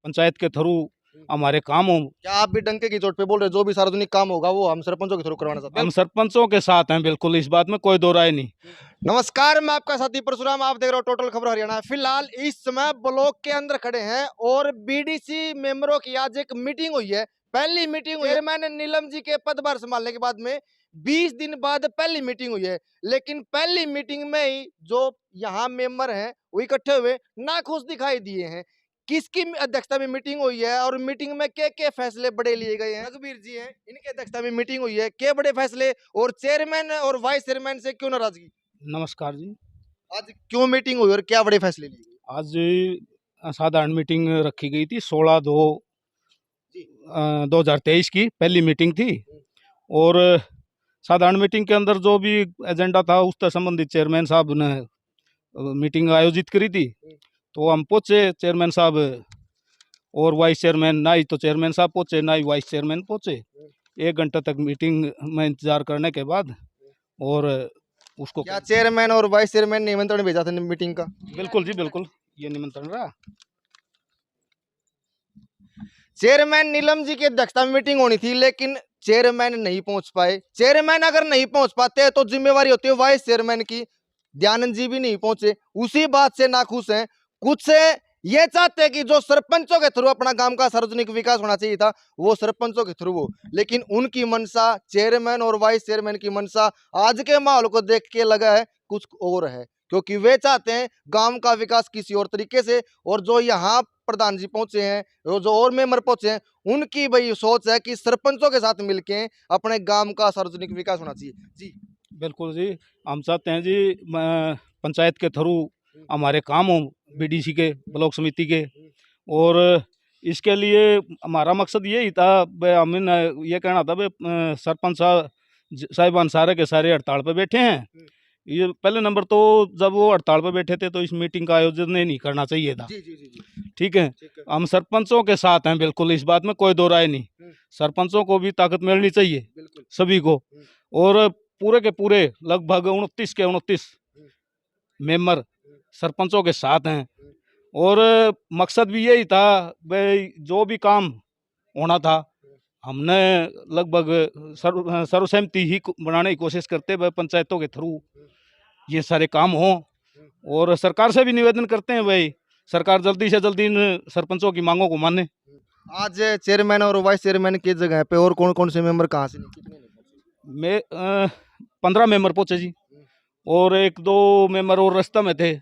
पंचायत के थ्रू हमारे काम हो। क्या आप भी डंके की चोट पे बोल रहे हैं जो भी सार्वजनिक काम होगा वो हम सरपंचों के थ्रू करवाना चाहते हैं? हम सरपंचों के साथ हैं, बिल्कुल, इस बात में कोई दो राय नहीं। नमस्कार, मैं आपका साथी परशुराम, आप देख रहे हो टोटल खबर हरियाणा। फिलहाल इस समय ब्लॉक के अंदर खड़े हैं और बीडीसी मेंबरों की आज एक मीटिंग हुई है। पहली मीटिंग हुई है चेयरमैन नीलम जी के पदभार संभालने के बाद में 20 दिन बाद पहली मीटिंग हुई है। लेकिन पहली मीटिंग में ही जो यहाँ मेंबर हैं वो इकट्ठे हुए नाखुश दिखाई दिए हैं। किसकी अध्यक्षता में मीटिंग हुई है और मीटिंग में क्या फैसले बड़े लिए गए हैं? रघुवीर जी हैं, इनकी अध्यक्षता में मीटिंग हुई है। क्या बड़े फैसले और चेयरमैन और वाइस चेयरमैन से क्यों नाराजगी? नमस्कार जी। आज क्यों मीटिंग हुई और क्या बड़े फैसले लिए गए? आज साधारण मीटिंग रखी गई थी 16/2/2023 की पहली मीटिंग थी। और साधारण मीटिंग के अंदर जो भी एजेंडा था उससे संबंधित चेयरमैन साहब ने मीटिंग आयोजित करी थी। तो हम पहुँचे, चेयरमैन साहब और वाइस चेयरमैन, ना ही तो चेयरमैन साहब पहुँचे ना ही वाइस चेयरमैन पहुँचे। 1 घंटे तक मीटिंग में इंतजार करने के बाद और उसको क्या चेयरमैन और वाइस चेयरमैन ने निमंत्रण भेजा था मीटिंग का? बिल्कुल जी, बिल्कुल, ये निमंत्रण रहा। चेयरमैन नीलम जी की अध्यक्षता में मीटिंग होनी थी लेकिन चेयरमैन नहीं पहुंच पाए। चेयरमैन अगर नहीं पहुंच पाते तो जिम्मेवारी होती है वाइस चेयरमैन की। दयानंद जी भी नहीं पहुंचे, उसी बात से नाखुश हैं। कुछ से ये चाहते हैं कि जो सरपंचों के थ्रू अपना गांव का सार्वजनिक विकास होना चाहिए था वो सरपंचों के थ्रू हो, लेकिन उनकी मनसा, चेयरमैन और वाइस चेयरमैन की मनसा आज के माहौल को देख के लगा है कुछ और है, क्योंकि वे चाहते हैं गांव का विकास किसी और तरीके से। और जो यहाँ प्रधान जी पहुंचे हैं, जो और मेंबर पहुंचे हैं, उनकी भाई सोच है कि सरपंचों के साथ मिलके अपने गांव का सार्वजनिक विकास होना चाहिए। जी बिल्कुल जी, हम चाहते हैं जी पंचायत के थ्रू हमारे काम हो, बीडीसी के, ब्लॉक समिति के। और इसके लिए हमारा मकसद यही था, हमने ये कहना था सरपंच साहिबान सारे के सारे हड़ताल पे बैठे हैं। ये पहले नंबर तो जब वो हड़ताल पे बैठे थे तो इस मीटिंग का आयोजन नहीं करना चाहिए था। जी जी जी जी। ठीक है, हम सरपंचों के साथ हैं, बिल्कुल, इस बात में कोई दो राय नहीं। सरपंचों को भी ताकत मिलनी चाहिए, सभी को। और पूरे के पूरे लगभग 29 के 29 मेंबर सरपंचों के साथ हैं। और मकसद भी यही था, भाई जो भी काम होना था हमने लगभग सर्वसहमति ही बनाने की कोशिश करते हुए पंचायतों के थ्रू ये सारे काम हों। और सरकार से भी निवेदन करते हैं भाई सरकार जल्दी से जल्दी इन सरपंचों की मांगों को माने। आज चेयरमैन और वाइस चेयरमैन की जगह पे और कौन कौन से मेंबर कहाँ से कितने नहीं पहुंचे? मैं 15 मेंबर पहुंचे जी, और 1-2 मेंबर और रास्ते में थे,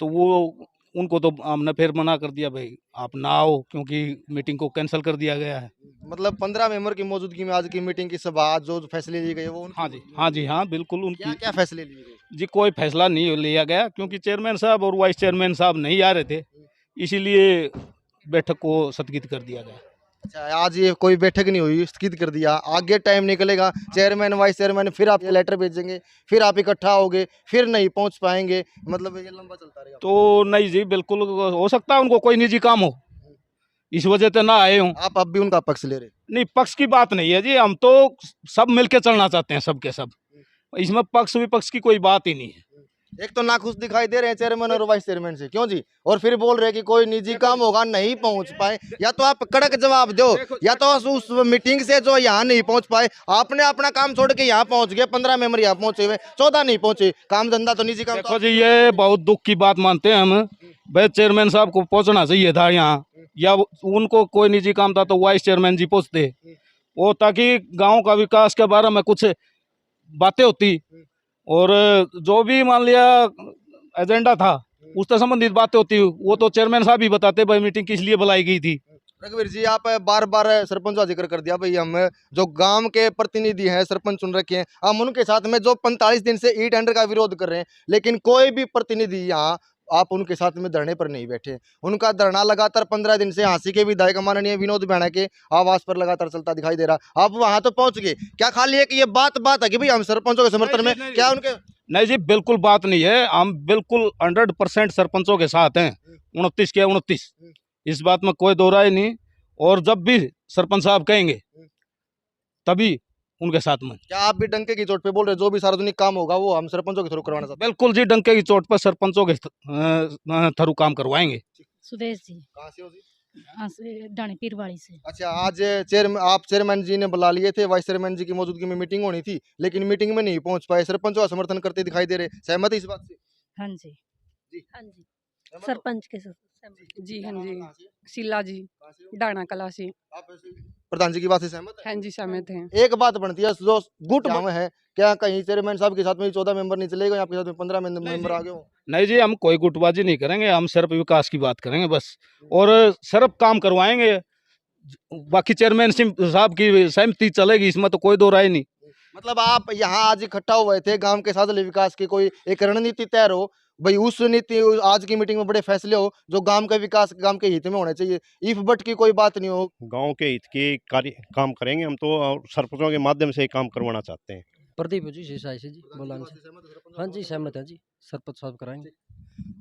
तो वो उनको तो हमने फिर मना कर दिया, भाई आप ना आओ, क्योंकि मीटिंग को कैंसिल कर दिया गया है। मतलब 15 मेंबर की मौजूदगी में आज की मीटिंग की सभा, आज जो फैसले लिए गए वो उनकी हाँ जी, हाँ जी, हाँ बिल्कुल, क्या उनकी क्या फैसले लिए गए? जी कोई फैसला नहीं लिया गया, क्योंकि चेयरमैन साहब और वाइस चेयरमैन साहब नहीं आ रहे थे, इसीलिए बैठक को स्थगित कर दिया गया। अच्छा, आज ये कोई बैठक नहीं हुई, स्थगित कर दिया। आगे टाइम निकलेगा, चेयरमैन वाइस चेयरमैन फिर आप ये लेटर भेजेंगे, फिर आप इकट्ठा होगे, फिर नहीं पहुंच पाएंगे, मतलब ये लंबा चलता रहेगा। तो नहीं जी, बिल्कुल हो सकता है उनको कोई निजी काम हो, इस वजह से ना आए हों। आप अब भी उनका पक्ष ले रहे? नहीं, पक्ष की बात नहीं है जी, हम तो सब मिलके चलना चाहते हैं, सब के सब, इसमें पक्ष विपक्ष की कोई बात ही नहीं है। एक तो नाखुश दिखाई दे रहे हैं चेयरमैन और वाइस चेयरमैन से, क्यों जी? और फिर बोल रहे हैं कि कोई निजी काम होगा नहीं पहुंच पाए। या तो आप कड़क जवाब दो, या तो उस मीटिंग से जो यहाँ नहीं पहुंच पाए, आपने अपना काम छोड़ के यहाँ पहुंच गए। 15 मेंबर यहाँ पहुंचे हुए, 14 नहीं पहुंचे। काम धंधा तो निजी काम। देखो जी, ये बहुत दुख की बात मानते हैं हम, भाई चेयरमैन साहब को पहुंचना चाहिए था यहाँ, या उनको कोई निजी काम था तो वाइस चेयरमैन जी पहुंचते, वो ताकि गाँव का विकास के बारे में कुछ बातें होती, और जो भी मान लिया एजेंडा था उससे संबंधित बातें होती, वो तो चेयरमैन साहब ही बताते भाई मीटिंग किस लिए बुलाई गई थी। रघुवीर जी, आप बार बार सरपंच का जिक्र कर दिया। भाई हम जो गांव के प्रतिनिधि हैं, सरपंच चुन रखे हैं, हम उनके साथ में जो 45 दिन से ई टेंडर का विरोध कर रहे हैं, लेकिन कोई भी प्रतिनिधि यहाँ आप उनके साथ में धरने पर नहीं बैठे। उनका धरना लगातार 15 दिन से हांसी के विधायक माननीय विनोद बैना के आवास पर लगातार चलता दिखाई दे रहा। आप वहां तो पहुंच गए, क्या खाली है कि ये बात है कि भाई हम सरपंचों के समर्थन में? क्या उनके नहीं जी, बिल्कुल बात नहीं है, हम बिल्कुल 100% सरपंचों के साथ हैं, 29 के 29, इस बात में कोई दो राय नहीं। और जब भी सरपंच साहब कहेंगे तभी उनके साथ में। क्या आप भी डंके की चोट पे बोल रहे हैं जो भी सार्वजनिक काम होगा वो हम सरपंचों के थ्रू करवाना चाहते बिल्कुल जी, डंके की चोट पर सरपंचों के थ्रू काम करवाएंगे। सुदेश जी। हैं? कहाँ से हो जी? डाणी पीरवाड़ी से। अच्छा, आज आप चेयरमैन जी ने बुला लिए थे, वाइस चेयरमैन जी की मौजूदगी में मीटिंग होनी थी, लेकिन मीटिंग में नहीं पहुंच पाए, सरपंचों का समर्थन करते दिखाई दे रहे, सहमत है इस बात से? हाँ जी। जी। हाँ जी। सहमत हो? सरपंच के साथ। जी, हाँ क्या नाम है, जी। कहाँ से? शीला जी, कहाँ से हो? डाना कला से। आप प्रधान जी की बात से सहमत है? हाँ जी, सहमत हैं। एक बात बनती है, जो गुट में है, क्या कहीं चेयरमैन साहब के साथ में 14 मेंबर नहीं चले गए, आपके साथ में 15 मेंबर आ गए हो? नहीं जी, हम कोई गुटबाजी नहीं करेंगे, हम सिर्फ विकास की बात करेंगे बस, और सिर्फ काम करवाएंगे। बाकी चेयरमैन साहब की सहमति चलेगी, इसमें तो कोई दो राय नहीं। मतलब आप यहाँ आज इकट्ठा हुए थे, गांव के साथ विकास की कोई एक रणनीति तैयार हो भाई, उस नीति आज की मीटिंग में बड़े फैसले हो जो गांव का विकास गांव के हित में होने चाहिए, इफ बट की कोई बात नहीं हो। गांव के हित के कार्य काम करेंगे हम तो, और सरपंचों के माध्यम से ही काम करवाना चाहते हैं। प्रदीप जी शेषाई से जी बोला हाँ जी, सहमत है जी, सरपंच साहब कराएंगे।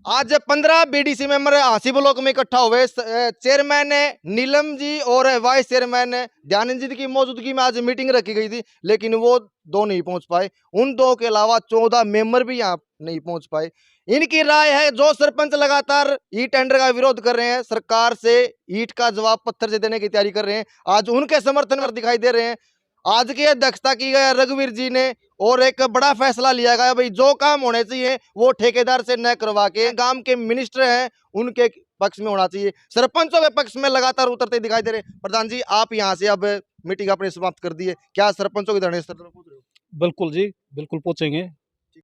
आज 15 बीडीसी मेंबर हांसी ब्लॉक में इकट्ठा हुए, चेयरमैन नीलम जी और वाइस चेयरमैन दयानंद जी की मौजूदगी में आज मीटिंग रखी गई थी, लेकिन वो दो नहीं पहुंच पाए। उन दो के अलावा 14 मेंबर भी यहाँ नहीं पहुंच पाए। इनकी राय है, जो सरपंच लगातार ई टेंडर का विरोध कर रहे हैं, सरकार से ईंट का जवाब पत्थर से देने की तैयारी कर रहे हैं, आज उनके समर्थन में दिखाई दे रहे हैं। आज की अध्यक्षता की गई रघुवीर जी ने, और एक बड़ा फैसला लिया गया भाई, जो काम होने चाहिए वो ठेकेदार से न करवा के गांव के मिनिस्टर हैं उनके पक्ष में होना चाहिए, सरपंचों के पक्ष में लगातार उतरते दिखाई दे रहे। प्रधान जी, आप यहां से अब मीटिंग अपनी समाप्त कर दी है, क्या सरपंचों के धरने स्थल पर पहुंच रहे हो? बिल्कुल जी, बिल्कुल पहुंचेंगे।